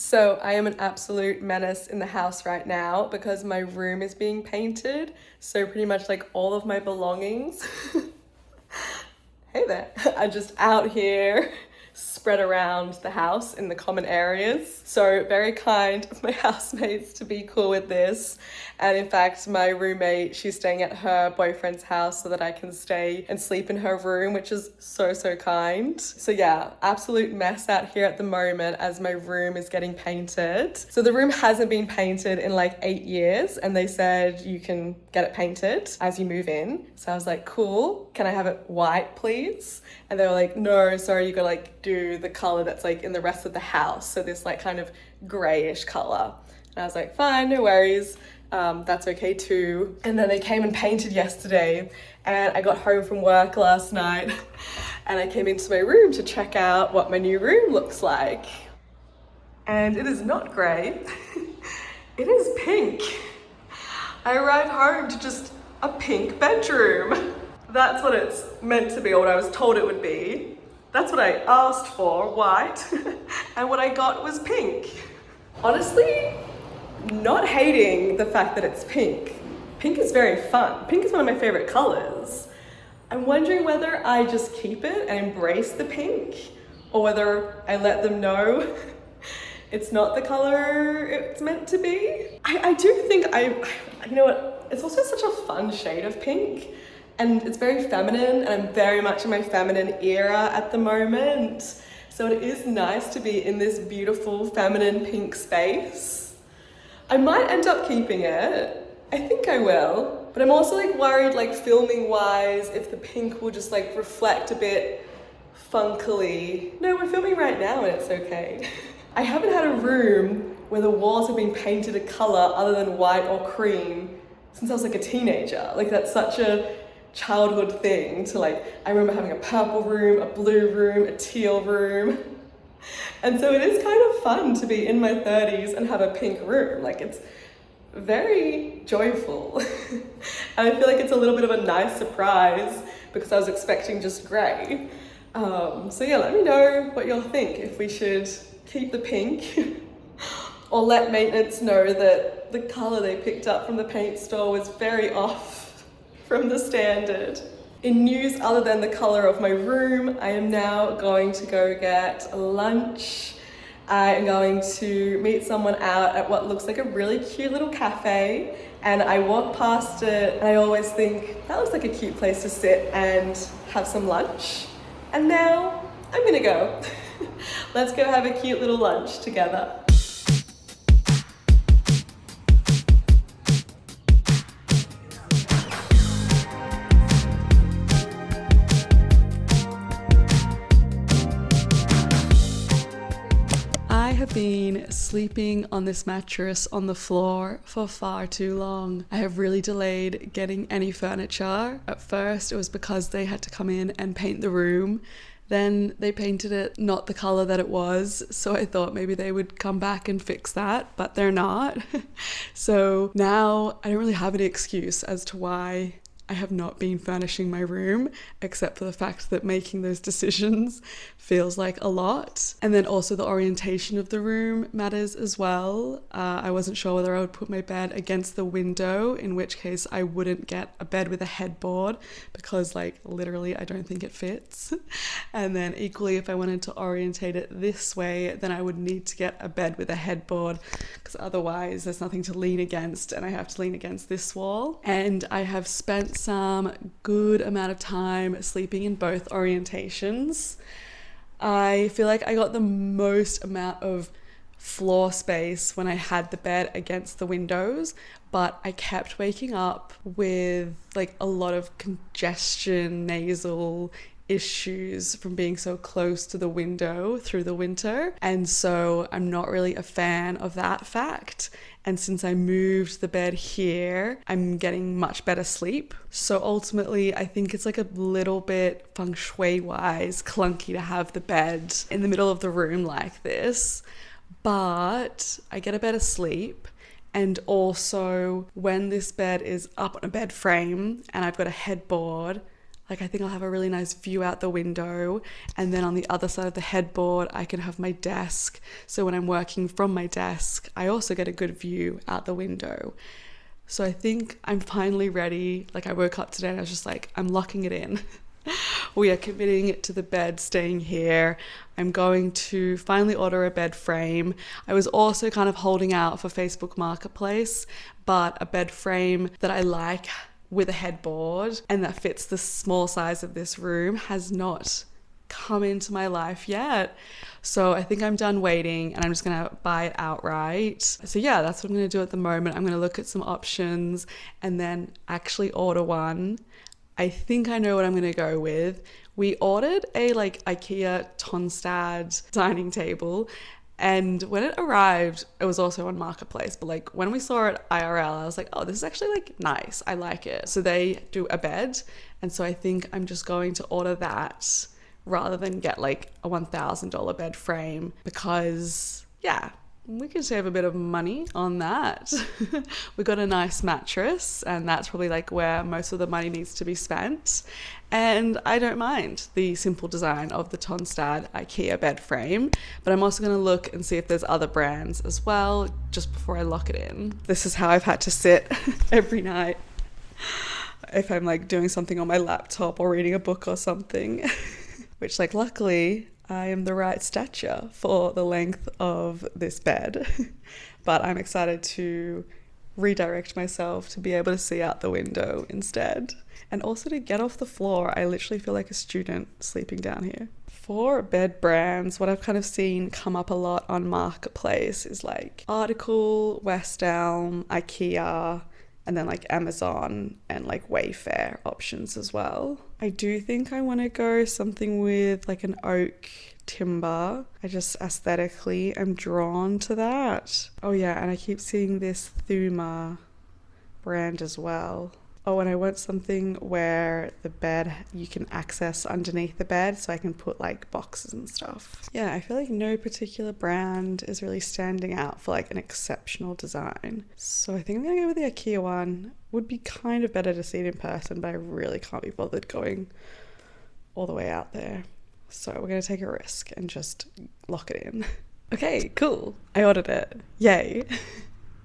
So I am an absolute menace in the house right now because my room is being painted. So pretty much like all of my belongings, hey there, are just out here spread around the house in the common areas. So very kind of my housemates to be cool with this. And in fact, my roommate, she's staying at her boyfriend's house so that I can stay and sleep in her room, which is so kind. So yeah, absolute mess out here at the moment as my room is getting painted. So the room hasn't been painted in like 8 years, and they said you can get it painted as you move in. So I was like, cool, can I have it white please? And they were like, no, sorry, you gotta like do the color that's like in the rest of the house. So this like kind of grayish color. And I was like, fine, no worries. That's okay too. And then they came and painted yesterday, and I got home from work last night and I came into my room to check out what my new room looks like. And it is not grey, it is pink. I arrived home to just a pink bedroom. That's what it's meant to be, or what I was told it would be. That's what I asked for, white, and what I got was pink. Honestly, not hating the fact that it's pink. Pink is very fun. Pink is one of my favorite colors. I'm wondering whether I just keep it and embrace the pink, or whether I let them know it's not the color it's meant to be. I do think you know what, it's also such a fun shade of pink. And it's very feminine, and I'm very much in my feminine era at the moment. So it is nice to be in this beautiful feminine pink space. I might end up keeping it. I think I will. But I'm also like worried, like filming wise, if the pink will just like reflect a bit funkily. No, we're filming right now and it's okay. I haven't had a room where the walls have been painted a color other than white or cream since I was like a teenager. Like that's such a childhood thing to like, I remember having a purple room, a blue room, a teal room. And so it is kind of fun to be in my 30s and have a pink room. Like it's very joyful. And I feel like it's a little bit of a nice surprise because I was expecting just grey. So yeah, let me know what you'll think, if we should keep the pink or let maintenance know that the colour they picked up from the paint store was very off from the standard. In news other than the colour of my room, I am now going to go get lunch. I am going to meet someone out at what looks like a really cute little cafe, and I walk past it and I always think that looks like a cute place to sit and have some lunch. And now I'm gonna go. Let's go have a cute little lunch together. I have been sleeping on this mattress on the floor for far too long. I have really delayed getting any furniture. At first it was because they had to come in and paint the room. Then they painted it not the color that it was, so I thought maybe they would come back and fix that, but they're not. So now I don't really have any excuse as to why I have not been furnishing my room, except for the fact that making those decisions feels like a lot. And then also the orientation of the room matters as well. I wasn't sure whether I would put my bed against the window, in which case I wouldn't get a bed with a headboard because like literally I don't think it fits. And then equally, if I wanted to orientate it this way, then I would need to get a bed with a headboard because otherwise there's nothing to lean against and I have to lean against this wall. And I have spent some good amount of time sleeping in both orientations. I feel like I got the most amount of floor space when I had the bed against the windows, but I kept waking up with like a lot of congestion, nasal issues from being so close to the window through the winter, and so I'm not really a fan of that fact. And since I moved the bed here, I'm getting much better sleep. So ultimately, I think it's like a little bit feng shui wise clunky to have the bed in the middle of the room like this, but I get a better sleep. And also when this bed is up on a bed frame and I've got a headboard, Like, I think I'll have a really nice view out the window, and then on the other side of the headboard I can have my desk, so when I'm working from my desk I also get a good view out the window. So I think I'm finally ready. Like, I woke up today and I was just like, I'm locking it in. We are committing to the bed staying here. I'm going to finally order a bed frame. I was also kind of holding out for Facebook Marketplace, but a bed frame that I like with a headboard and that fits the small size of this room has not come into my life yet. So I think I'm done waiting and I'm just gonna buy it outright. So yeah, that's what I'm gonna do at the moment. I'm gonna look at some options and then actually order one. I think I know what I'm gonna go with. We ordered a like IKEA Tonstad dining table, and when it arrived, it was also on Marketplace, but like when we saw it IRL, I was like, oh, this is actually like nice. I like it. So they do a bed, and so I think I'm just going to order that rather than get like a $1,000 bed frame, because yeah, we could save a bit of money on that. We got a nice mattress, and that's probably like where most of the money needs to be spent. And I don't mind the simple design of the Tonstad IKEA bed frame, but I'm also going to look and see if there's other brands as well just before I lock it in. This is how I've had to sit every night if I'm like doing something on my laptop or reading a book or something. Which, like, luckily I am the right stature for the length of this bed. But I'm excited to redirect myself to be able to see out the window instead. And also to get off the floor. I literally feel like a student sleeping down here. For bed brands, what I've kind of seen come up a lot on Marketplace is like Article, West Elm, IKEA, and then like Amazon and like Wayfair options as well. I do think I want to go something with like an oak timber. I just aesthetically am drawn to that. Oh yeah, and I keep seeing this Thuma brand as well. Oh, and I want something where the bed you can access underneath the bed so I can put like boxes and stuff. Yeah, I feel like no particular brand is really standing out for like an exceptional design. So I think I'm gonna go with the IKEA one. Would be kind of better to see it in person, but I really can't be bothered going all the way out there. So we're gonna take a risk and just lock it in. Okay, cool. I ordered it. Yay.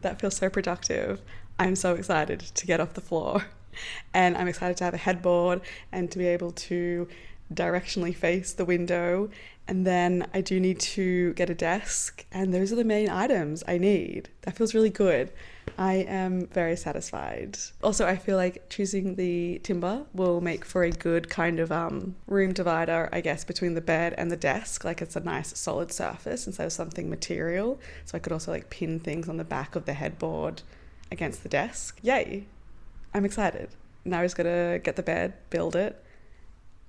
That feels so productive. I'm so excited to get off the floor, and I'm excited to have a headboard and to be able to directionally face the window. And then I do need to get a desk, and those are the main items I need. That feels really good. I am very satisfied. Also, I feel like choosing the timber will make for a good kind of room divider, I guess, between the bed and the desk. Like, it's a nice solid surface instead of something material. So I could also like pin things on the back of the headboard against the desk. Yay. I'm excited. Now I just gotta get the bed, build it,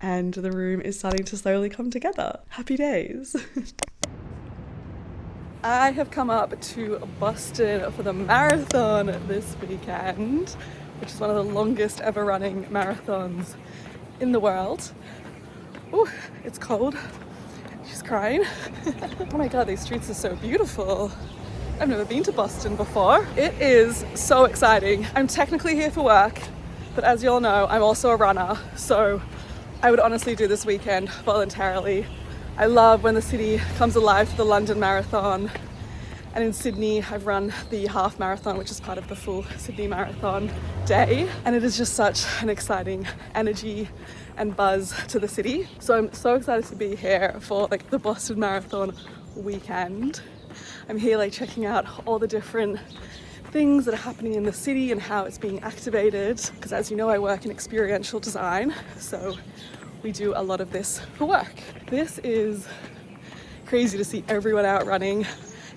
and the room is starting to slowly come together. Happy days. I have come up to Boston for the marathon this weekend, which is one of the longest ever running marathons in the world. Oh, it's cold. She's crying. Oh my god, these streets are so beautiful. I've never been to Boston before. It is so exciting. I'm technically here for work, but as you all know, I'm also a runner, so I would honestly do this weekend voluntarily. I love when the city comes alive for the London Marathon, and in Sydney I've run the half marathon, which is part of the full Sydney Marathon day, and it is just such an exciting energy and buzz to the city. So I'm so excited to be here for like the Boston Marathon weekend. I'm here like checking out all the different things that are happening in the city and how it's being activated, because as you know, I work in experiential design, so we do a lot of this for work. This is crazy to see everyone out running.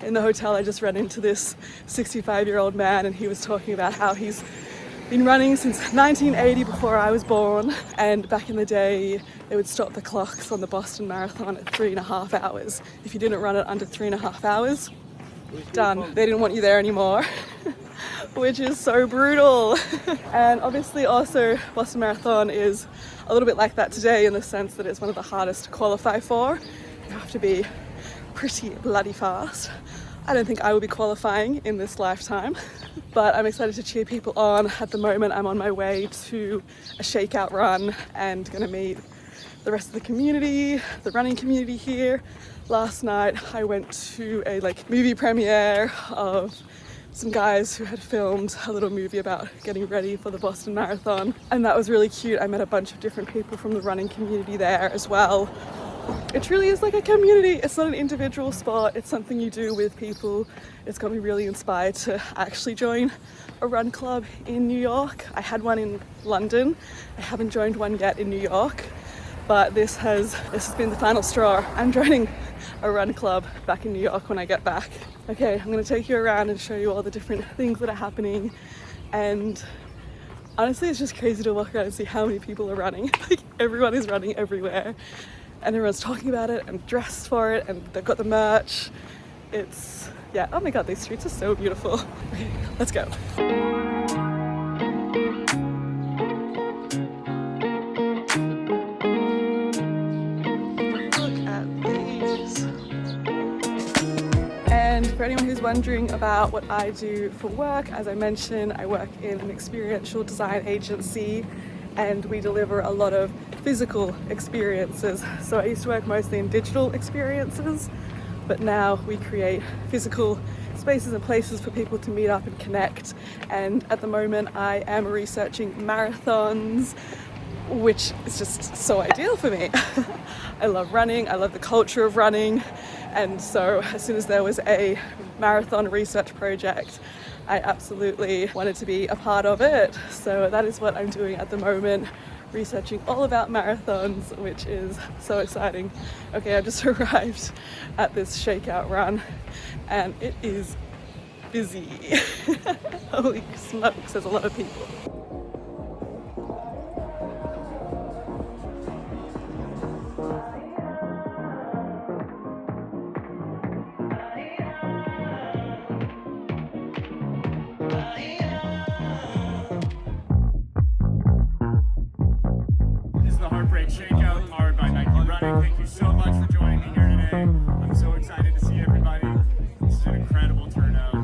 In the hotel I just ran into this 65-year-old man, and he was talking about how he's been running since 1980, before I was born, and back in the day they would stop the clocks on the Boston Marathon at 3.5 hours. If you didn't run it under 3.5 hours, done. They didn't want you there anymore, which is so brutal. And obviously also Boston Marathon is a little bit like that today, in the sense that it's one of the hardest to qualify for. You have to be pretty bloody fast. I don't think I will be qualifying in this lifetime, but I'm excited to cheer people on. At the moment, I'm on my way to a shakeout run and gonna meet the rest of the community, the running community here. Last night, I went to a movie premiere of some guys who had filmed a little movie about getting ready for the Boston Marathon, and that was really cute. I met a bunch of different people from the running community there as well. It truly is like a community. It's not an individual sport, it's something you do with people. It's got me really inspired to actually join a run club in New York. I had one in London. I haven't joined one yet in New York, but this has been the final straw. I'm joining a run club back in New York when I get back. Okay, I'm gonna take you around and show you all the different things that are happening, and honestly it's just crazy to walk around and see how many people are running. Like, everyone is running everywhere and everyone's talking about it and dressed for it, and they've got the merch. It's, yeah, oh my god, these streets are so beautiful. Okay, let's go. And for anyone who's wondering about what I do for work, as I mentioned, I work in an experiential design agency and we deliver a lot of physical experiences. So I used to work mostly in digital experiences, but now we create physical spaces and places for people to meet up and connect. And at the moment I am researching marathons, which is just so ideal for me. I love running, I love the culture of running, and so as soon as there was a marathon research project, I absolutely wanted to be a part of it. So that is what I'm doing at the moment, researching all about marathons, which is so exciting. Okay, I just arrived at this shakeout run and it is busy. Holy smokes, there's a lot of people. Shakeout powered by Nike Running. Thank you so much for joining me here today. I'm so excited to see everybody. This is an incredible turnout.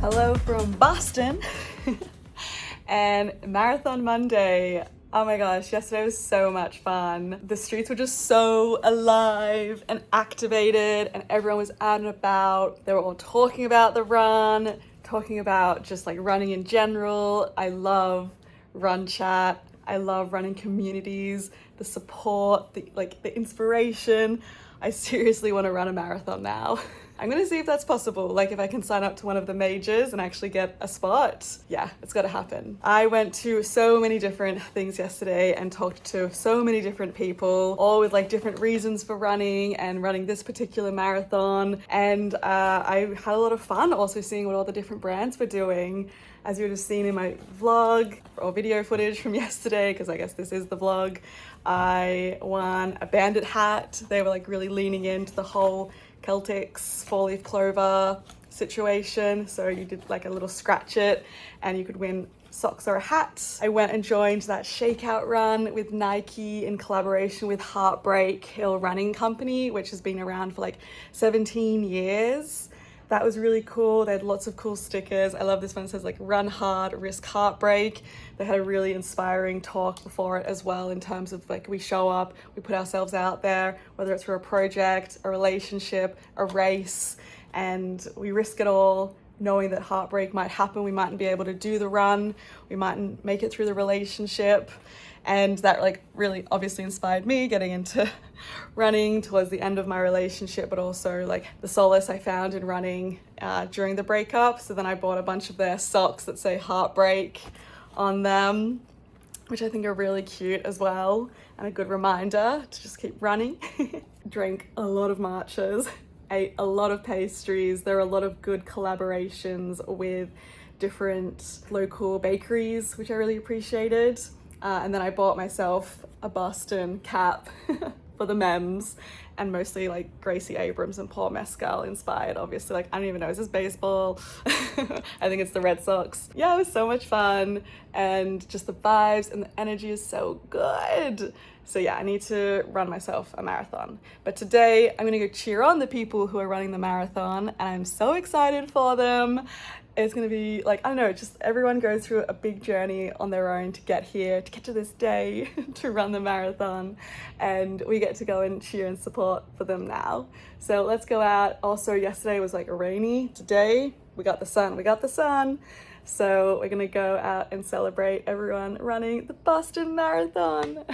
Hello from Boston and Marathon Monday. Oh my gosh, yesterday was so much fun. The streets were just so alive and activated and everyone was out and about. They were all talking about the run, talking about just like running in general. I love run chat. I love running communities, the support, the inspiration. I seriously want to run a marathon now. I'm gonna see if that's possible, like if I can sign up to one of the majors and actually get a spot. Yeah, it's gotta happen. I went to so many different things yesterday and talked to so many different people, all with like different reasons for running and running this particular marathon. And I had a lot of fun also seeing what all the different brands were doing. As you would have seen in my vlog or video footage from yesterday, because I guess this is the vlog, I won a bandit hat. They were like really leaning into the whole Celtics 4-leaf clover situation. So you did like a little scratch it and you could win socks or a hat. I went and joined that shakeout run with Nike in collaboration with Heartbreak Hill Running Company, which has been around for like 17 years. That was really cool. They had lots of cool stickers. I love this one. It says like run hard, risk heartbreak. They had a really inspiring talk before it as well, in terms of like, we show up, we put ourselves out there, whether it's for a project, a relationship, a race, and we risk it all, knowing that heartbreak might happen. We mightn't be able to do the run, we mightn't make it through the relationship. And that like really obviously inspired me getting into running towards the end of my relationship, but also like the solace I found in running during the breakup. So then I bought a bunch of their socks that say heartbreak on them, which I think are really cute as well, and a good reminder to just keep running. Drank a lot of matchas, ate a lot of pastries. There are a lot of good collaborations with different local bakeries, which I really appreciated. And then I bought myself a Boston cap for the memes, and mostly like Gracie Abrams and Paul Mescal inspired, obviously. Like, I don't even know, is this baseball? I think it's the Red Sox. Yeah, it was so much fun, and just the vibes and the energy is so good. So yeah, I need to run myself a marathon. But today I'm gonna go cheer on the people who are running the marathon, and I'm so excited for them. It's gonna be like, I don't know, just everyone goes through a big journey on their own to get here, to get to this day, to run the marathon, and we get to go and cheer and support for them now. So let's go out. Also, yesterday was like rainy. Today, we got the sun. So we're gonna go out and celebrate everyone running the Boston Marathon.